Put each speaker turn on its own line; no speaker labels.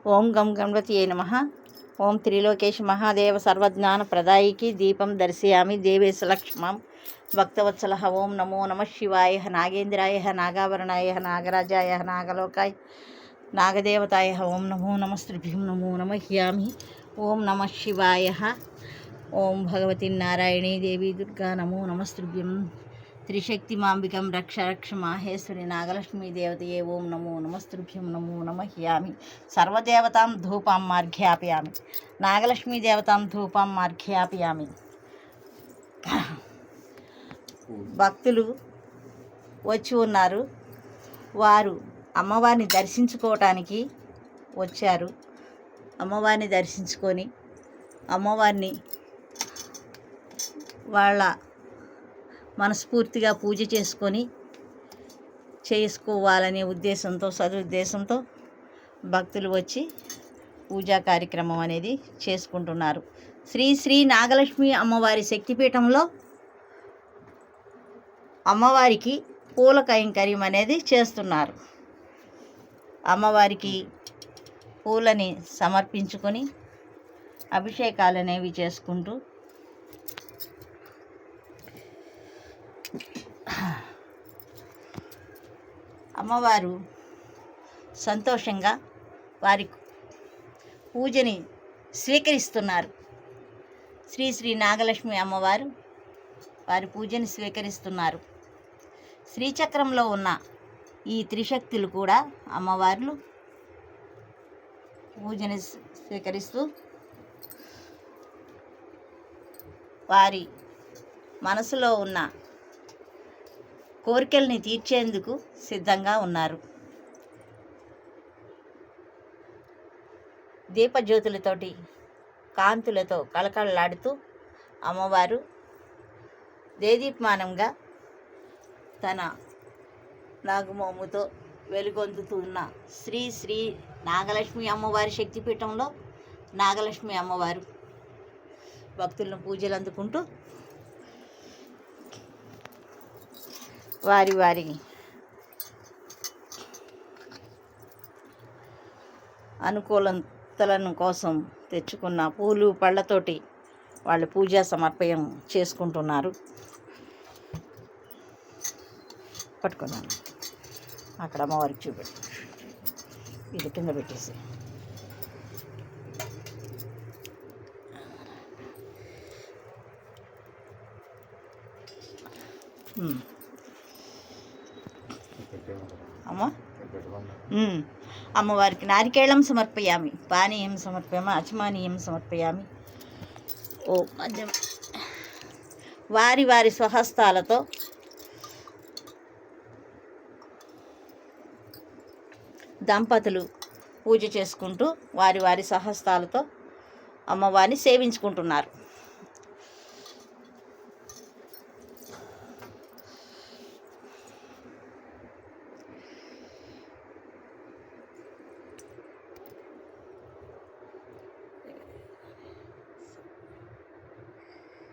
ఓం గం గణపతియే నమః. ఓం త్రిలోకేశ మహాదేవ సర్వజ్ఞాన ప్రదాయికి దీపం దర్శయామి దేవేశ లక్ష్మం భక్తవత్సల. ఓం నమో నమ శివాయ నాగేంద్రాయ నాగాభరణాయ నాగరాజాయ నాగలోకాయ నాగదేవతాయ. ఓం నమో నమస్త్రిభ్యం నమో నమహ్యామి. ఓం నమ శివాయ. ఓం భగవతి నారాయణీ దేవి దుర్గా నమో నమస్త్రిభ్యం. త్రిశక్తి మాంబికం రక్ష రక్ష మాహేశ్వరి నాగలక్ష్మీ దేవతయే. ఓం నమో నమస్త్రిభ్యం నమో నమహ్యామి. సర్వదేవతాం ధూపాం మార్ఘ్యాపయామి. నాగలక్ష్మీ దేవతాం ధూపాం మార్ఘ్యాపయామి. భక్తులు వచ్చి ఉన్నారు. వారు అమ్మవారిని దర్శించుకోవటానికి వచ్చారు. అమ్మవారిని దర్శించుకొని అమ్మవారిని వాళ్ళ మనస్ఫూర్తిగా పూజ చేసుకోవాలనే ఉద్దేశంతో సదుద్దేశంతో భక్తులు వచ్చి పూజా కార్యక్రమం అనేది చేసుకుంటున్నారు. శ్రీ శ్రీ నాగలక్ష్మి అమ్మవారి శక్తిపీఠంలో అమ్మవారికి పూల కైంకర్యం అనేది చేస్తున్నారు. అమ్మవారికి పూలని సమర్పించుకొని అభిషేకాలు అనేవి చేసుకుంటూ అమ్మవారు సంతోషంగా వారి పూజని స్వీకరిస్తున్నారు. శ్రీ శ్రీ నాగలక్ష్మి అమ్మవారు వారి పూజని స్వీకరిస్తున్నారు. శ్రీచక్రంలో ఉన్న ఈ త్రిశక్తులు కూడా అమ్మవార్లు పూజని స్వీకరిస్తూ వారి మనసులో ఉన్న కోరికల్ని తీర్చేందుకు సిద్ధంగా ఉన్నారు. దీపజ్యోతులతోటి కాంతులతో కళకళలాడుతూ అమ్మవారు దేదీప్మానంగా తన నాగమోముతో వెలుగొందుతూ ఉన్న శ్రీ శ్రీ నాగలక్ష్మి అమ్మవారి శక్తిపీఠంలో నాగలక్ష్మి అమ్మవారు భక్తులను పూజలు అందుకుంటూ వారి వారి అనుకూలతలను కోసం తెచ్చుకున్న పూలు పళ్ళతోటి వాళ్ళు పూజా సమర్పయం చేసుకుంటున్నారు. పట్టుకున్నాను అక్కడ అమ్మవారికి చూపెట్టి ఇది కింద పెట్టేసి అమ్మవారికి నారికేళం సమర్పయామి, పానీయం సమర్పయామి, అచమానీయం సమర్పయామి. ఓ మధ్య వారి వారి స్వహస్తాలతో దంపతులు పూజ చేసుకుంటూ వారి వారి స్వహస్తాలతో అమ్మవారిని సేవించుకుంటున్నారు.